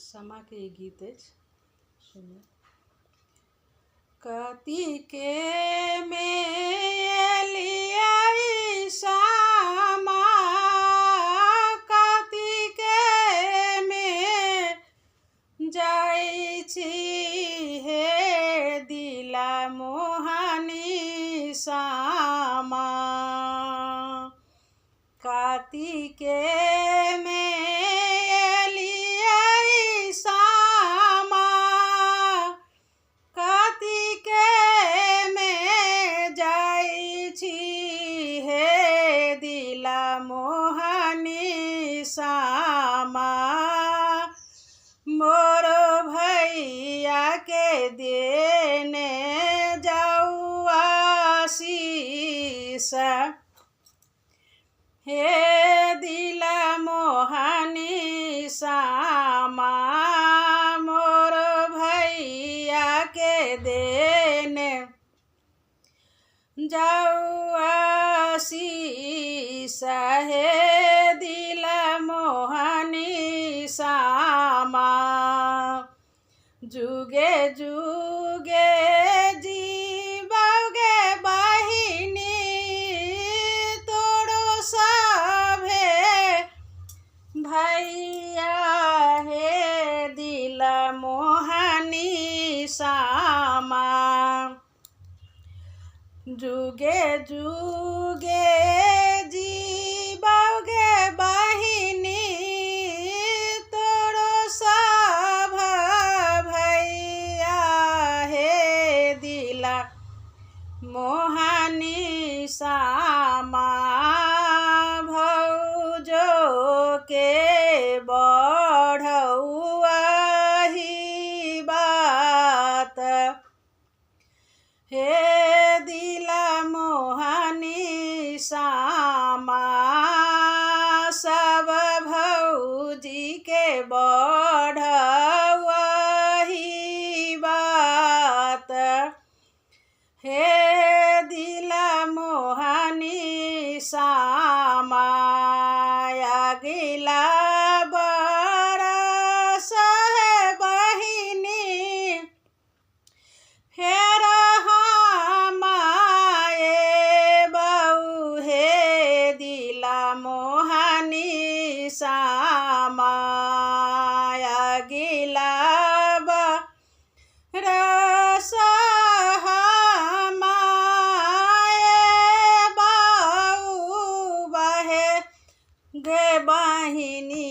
समा के गीत अछि, सुनिए। कतिके में एलियै सामा, कतिके में जाइ छी हे दिला मोहनी सामा, कतिके में एलियै सामा, कतिके में जाइ छी हे दिला मोहनी सामा, मोर भैया के देने जाऊ आशीष, हे दिला मोहनी सामा, मोर भैया के देने जाऊ आशीष, हे दिला मोहनी सामा, जुगे जुगे जीवगे बहिनी, तोरो सभे भैया हे दिला मोहनी सामा, जुगे जुगे जीवगे बहिनी, तोरो सब भैया हे दिला मोहनी सामा, भौजो के बढ़ौआ ही बात, हे दिला मोहनी सामा, सब भौजी के बढ़ौआ ही बात, हे दिला मोहनी सामा, अगिला बरस है बहिनी, हेर हम आए बऊ, हे दिला मोहनी सामा, अगिला बरस हम आए बऊ, बहे गे बहिनी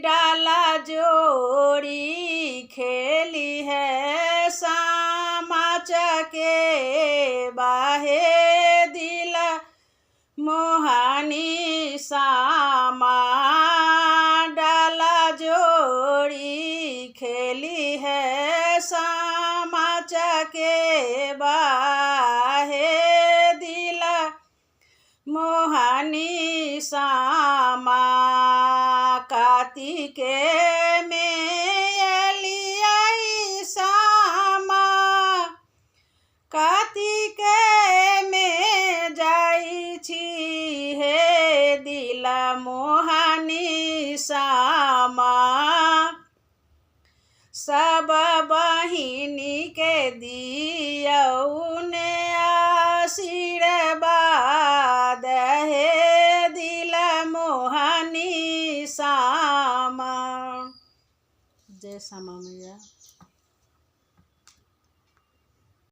डाला जोड़ी खेली है सामा चके बाहे दिला मोहनी सामा, डाला जोड़ी खेली है सामा चके बाहे दिला मोहनी सामा, कार्तिके में एलियै सामा, कार्तिके में जाइ छी हे दिला मोहनी सामा, सब बहिनी के दियौ ने आशीर्वाद, हे दिला मोहनी सामा। जय श्यामा मैया।